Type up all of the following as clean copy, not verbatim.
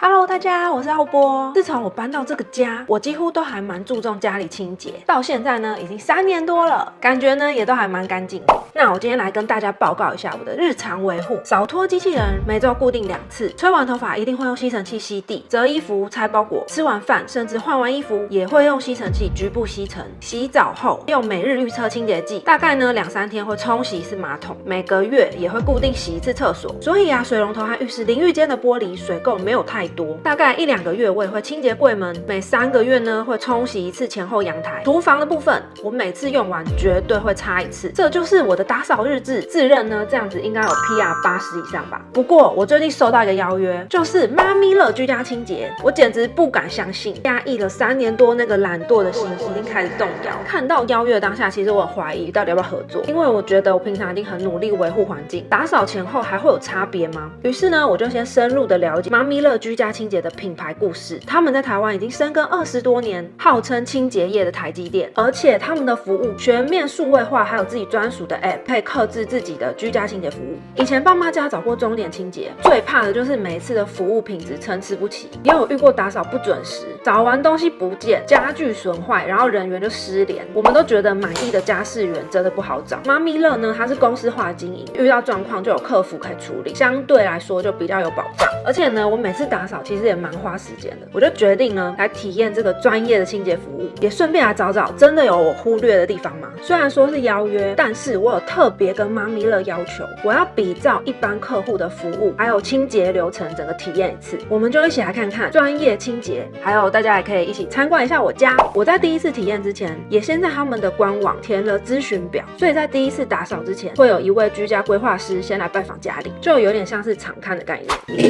Hello， 大家，我是奥波。自从我搬到这个家，我几乎都还蛮注重家里清洁，到现在呢，已经3年多了，感觉呢也都还蛮干净的。那我今天来跟大家报告一下我的日常维护。扫拖机器人每周固定2次，吹完头发一定会用吸尘器吸地，折衣服、拆包裹，吃完饭甚至换完衣服也会用吸尘器局部吸尘。洗澡后用每日预测清洁剂，大概呢2-3天会冲洗一次马桶，每个月也会固定洗一次厕所。所以啊，水龙头和浴室淋浴间的玻璃水垢没有太多，大概1-2个月我也会清洁柜门，每3个月呢会冲洗一次前后阳台。厨房的部分，我每次用完绝对会擦1次，这就是我的打扫日志。自认呢这样子应该有 PR80 以上吧。不过我最近收到一个邀约，就是妈咪乐居家清洁，我简直不敢相信，压抑了3年多那个懒惰的心已经开始动摇。看到邀约当下，其实我很怀疑到底要不要合作，因为我觉得我平常已经很努力维护环境，打扫前后还会有差别吗？于是呢，我就先深入的了解妈咪乐居家清洁的品牌故事。他们在台湾已经深耕20多年，号称清洁业的台积电，而且他们的服务全面数位化，还有自己专属的 App， 可以客制自己的居家清洁服务。以前爸妈家找过钟点清洁，最怕的就是每一次的服务品质参差不齐，也有遇过打扫不准时，找完东西不见，家具损坏，然后人员就失联。我们都觉得满意的家事员真的不好找。妈咪乐呢，它是公司化经营，遇到状况就有客服可以处理，相对来说就比较有保障。而且呢，我每次打扫其实也蛮花时间的，我就决定呢来体验这个专业的清洁服务，也顺便来找找真的有我忽略的地方吗？虽然说是邀约，但是我有特别跟妈咪乐要求，我要比照一般客户的服务还有清洁流程整个体验1次。我们就一起来看看专业清洁，还有大家也可以一起参观一下我家。我在第1次体验之前，也先在他们的官网填了咨询表，所以在第1次打扫之前，会有一位居家规划师先来拜访家里，就有点像是场勘的概念。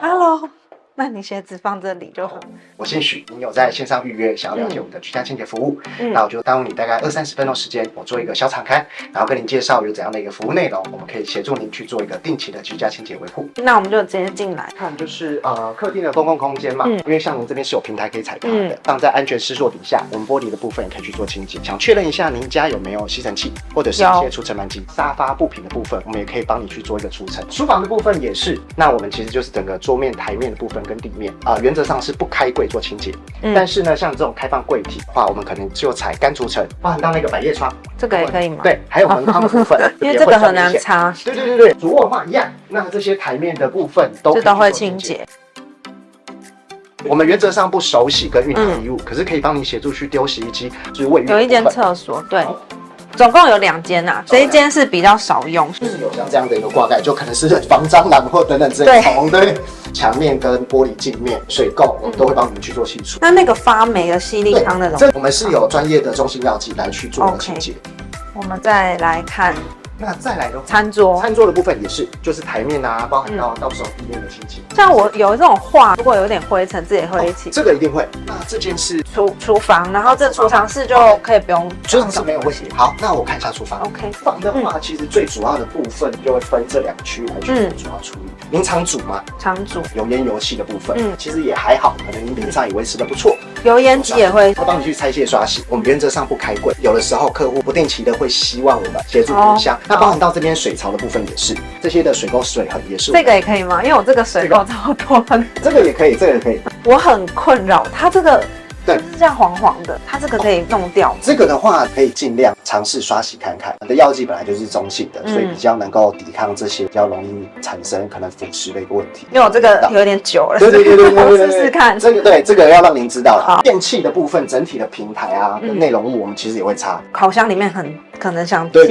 Hello， 那你鞋子放这里就好。我姓许，你有在线上预约想要了解我们的居家清洁服务，那我就耽误你大概20-30分钟时间，我做一个小场勘，然后跟您介绍有怎样的一个服务内容，我们可以协助您去做一个定期的居家清洁维护。那我们就直接进来看，就是客厅的公共空间嘛，因为像您这边是有平台可以踩踏的，放在安全施作底下，我们玻璃的部分也可以去做清洁。想确认一下您家有没有吸尘器，或者是一些除尘螨机。沙发布品的部分，我们也可以帮你去做一个除尘。书房的部分也是，那我们其实就是整个桌面、台面的部分跟地面原则上是不开柜做清洁，但是呢，像这种开放柜体的话，我们可能就采干除尘，包含到那个百叶窗，这个也可以吗？对，还有门框的部分，因为这个很难擦。对，主卧的话一样，那这些台面的部分都会清洁。我们原则上不手洗跟熨烫衣物，可是可以帮你协助去丢洗衣机，就是卫浴。有一间厕所，对。总共有2间啊，这一间是比较少用，就是有像这样的一个挂盖，就可能是防蟑螂或等等之类的虫，对，墙面跟玻璃镜面水垢，我们都会帮你们去做清除。那个发霉的硒利康那种，这我们是有专业的中性药剂来去做清洁。我们再来看。那再来的餐桌的部分也是，就是台面啊，包含到手地面的清洁。像我有这种画，如果有点灰尘，这也会一起。这个一定会。那这间是厨房，然后这储藏室就可以不用。储藏室没有问题。好，那我看一下厨房。OK。房的话，其实最主要的部分就会分这2个区域来去做主要处理。您常煮吗？常煮。油烟油气的部分，其实也还好，可能您平常也维持的不错。油烟机也会帮你去拆卸刷洗，我们原则上不开柜，有的时候客户不定期的会希望我们协助冰箱，那包含到这边水槽的部分也是，这些的水垢水痕也是。这个也可以吗？因为我这个水垢超多。这个也可以，这个也可以。我很困扰，它这个。对，是这样黄黄的，它这个可以弄掉。这个的话可以尽量尝试刷洗看看。我的药剂本来就是中性的，所以比较能够抵抗这些比较容易产生可能腐蚀的一个问题。因为我这个有点久了，对，我试试看。这个要让您知道，电器的部分整体的平台啊，内容物我们其实也会擦。烤箱里面很可能想对，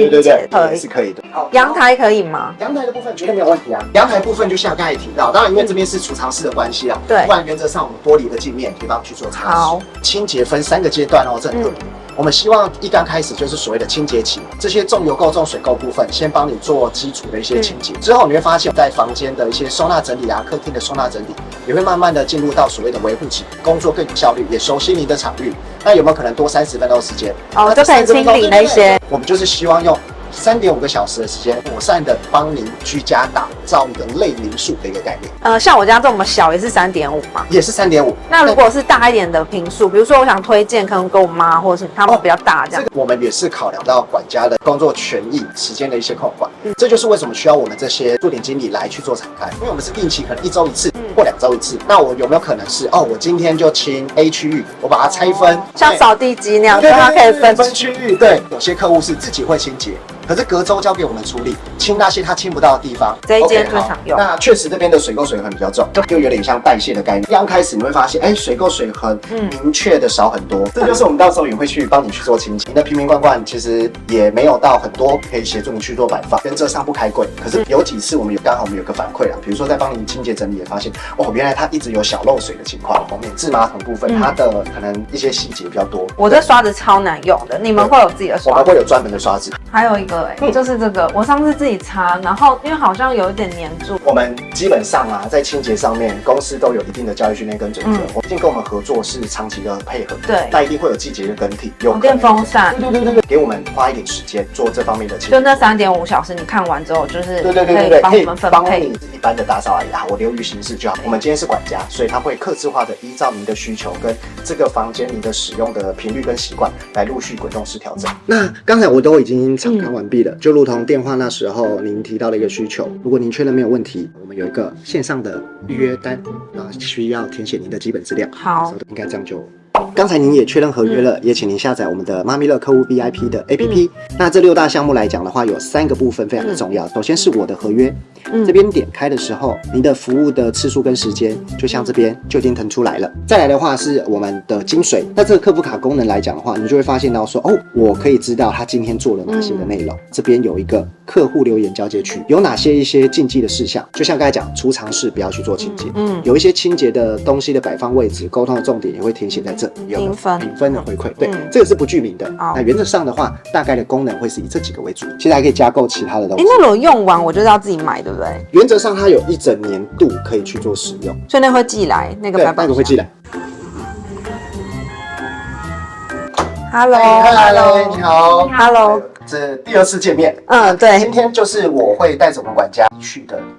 是可以的。阳台可以吗？阳台的部分绝对没有问题啊。阳台部分就像刚才提到，当然因为这边是储藏室的关系啊，对，不然原则上我们玻璃的镜面可以帮去做擦拭。好，清洁分3个阶段哦，这很特别。我们希望一刚开始就是所谓的清洁期，这些重油垢、重水垢部分，先帮你做基础的一些清洁。之后你会发现，在房间的一些收纳整理啊，客厅的收纳整理，也会慢慢的进入到所谓的维护期，工作更有效率，也熟悉您的场域。那有没有可能多30分钟的时间？就可以清理那些。我们就是希望用3.5个小时的时间，妥善的帮您居家打造一个类民宿的一个概念。像我家这么小也是3.5嘛，也是3.5。那如果是大一点的坪数，比如说我想推荐，可能给我妈或者是他们比较大这样。我们也是考量到管家的工作权益、时间的一些控管，这就是为什么需要我们这些驻点经理来去做敞开，因为我们是定期可能1周1次或2周1次。那我有没有可能是我今天就清 A 区域，我把它拆分，像扫地机那样，对，它可以分区域。对，有些客户是自己会清洁，可是隔周交给我们处理，清那些他清不到的地方。这一间最常用。那确实这边的水垢水痕比较重，就有点像代谢的概念。刚开始你会发现，水垢水痕明确的少很多，这就是我们到时候也会去帮你去做清洁。你的瓶瓶罐罐其实也没有到很多，可以协助你去做摆放，原则上不开柜。可是有几次我们刚好有个反馈啦，比如说在帮你清洁整理，也发现原来它一直有小漏水的情况。免治马桶部分，它的可能一些细节比较多。我这刷子超难用的，你们会有自己的刷子？我们会有专门的刷子。还有一个就是这个，我上次自己擦，然后因为好像有一点黏住。我们基本上在清洁上面，公司都有一定的教育训练跟准则。我毕竟跟我们合作是长期的配合，对，那一定会有季节的更替，有电风扇，对，给我们花一点时间做这方面的清洁。就那3.5小时，你看完之后，就是对，帮我们分配。你一般的打扫而已我流于形式就好。我们今天是管家，所以他会客制化的依照您的需求跟这个房间你的使用的频率跟习惯来陆续滚动式调整。那刚才我都已经场勘完毕了，就如同电话那时候您提到的一个需求，如果您确认没有问题，我们有一个线上的预约单需要填写您的基本资料。好，应该这样就。刚才您也确认合约了，也请您下载我们的妈咪乐客户 VIP 的 APP。那这6大项目来讲的话，有3个部分非常的重要。首先是我的合约，这边点开的时候，您的服务的次数跟时间，就像这边就已经腾出来了。再来的话是我们的精髓。那这个客服卡功能来讲的话，你就会发现到说，我可以知道他今天做了哪些的内容。这边有一个客户留言交接区，有哪些一些禁忌的事项，就像刚才讲，储藏室不要去做清洁。有一些清洁的东西的摆放位置，沟通的重点也会填写在这。评分的回馈，对，这个是不具名的。那原则上的话，大概的功能会是以这几个为主，其实还可以加购其他的东西。那如果用完，我就是要自己买，对不对？原则上它有1整年度可以去做使用，所以那会寄来那个白板，那个会寄来。Hello， 你好 ，Hello。这第2次见面，对，今天就是我会带着我们管家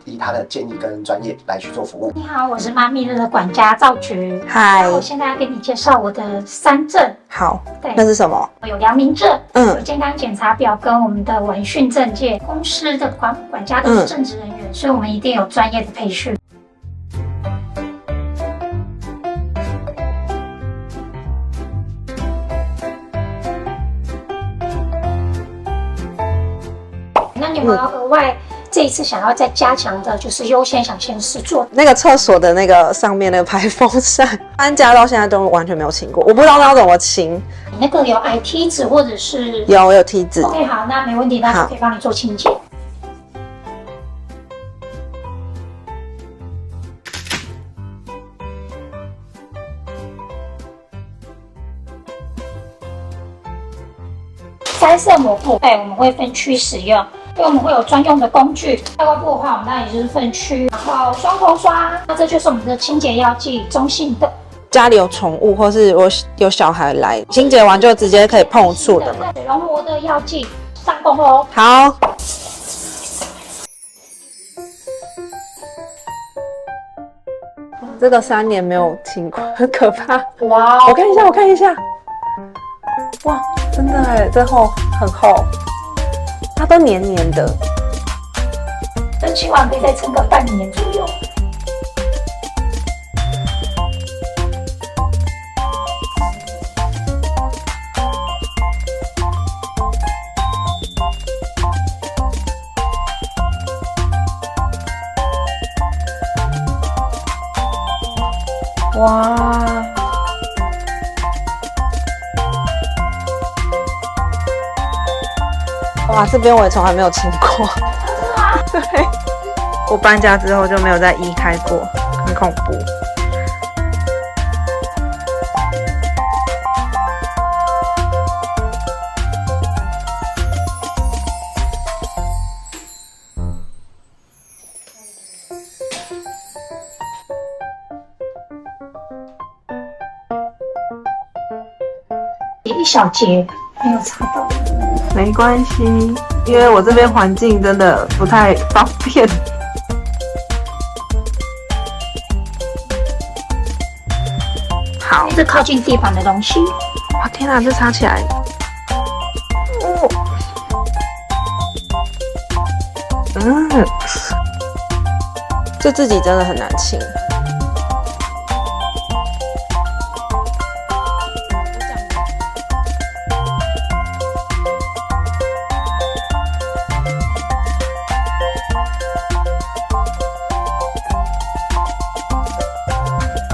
以他的建议跟专业来去做服务。你好，我是妈咪乐的管家赵菊。嗨，我现在要给你介绍我的3证。好，对，那是什么？我有良民证，有健康检查表跟我们的闻讯证件。公司的管家都是正职人员，所以我们一定有专业的培训。那你们额外这一次想要再加强的，就是优先想先试做那个厕所的那个上面那个排风扇，搬家到现在都完全没有清过，我不知道那要怎么清。那个有矮梯子或者是有梯子。OK， 好，那没问题，那就可以帮你做清洁。3色抹布，我们会分区使用。因为我们会有专用的工具，外观布的话，我们当然也就是分区，然后双头刷，那这就是我们的清洁药剂，中性的。家里有宠物或是有小孩来，清洁完就直接可以碰触的嘛。水龙膜的药剂上工喽。好。这个3年没有清过，很可怕。哇，我看一下。哇，真的哎，这厚很厚。它都黏黏的，这清完可以再撑个半年左右。哇！哇，这边我也从来没有清过。对，我搬家之后就没有再移开过，很恐怖。一小节没有擦到，没关系。因为我这边环境真的不太方便。好，一直靠近地板的东西。哇，天哪，这插起来，哦，这自己真的很难清。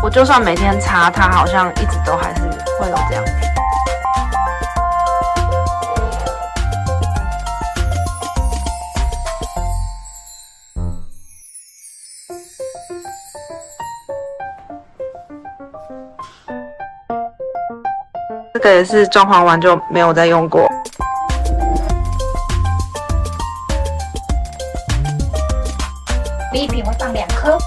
我就算每天擦，它好像一直都还是会有这样。这个也是装潢完就没有再用过。一瓶会放2颗。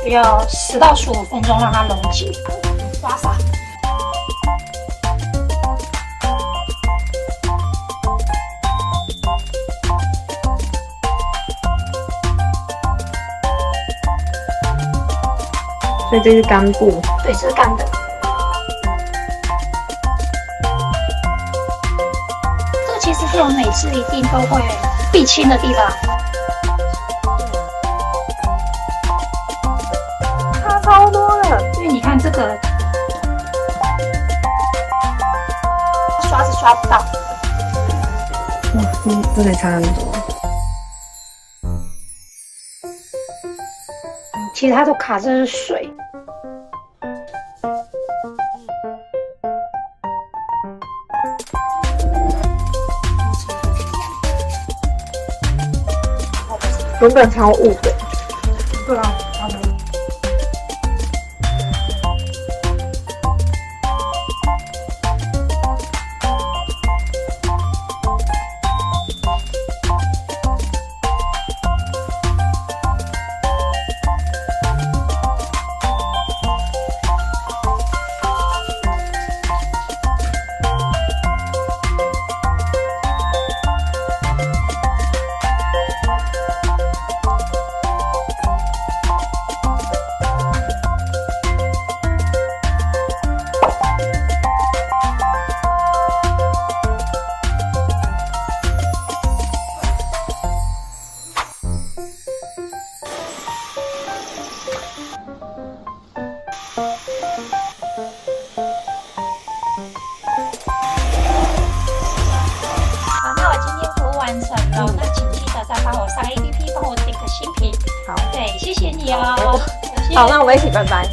要10到15分钟让它溶解，刷洒。所以这是干布，对，这是干的。这其实是我每次一定都会必清的地方。超多了，因为你看这个刷是刷不到，哇，真的差很多。其实它都卡着水。原本超雾的，对啊，完成了，那请记得再帮我上 APP，帮我点个新评。好，对，谢谢你哦。好，那我们一起拜拜。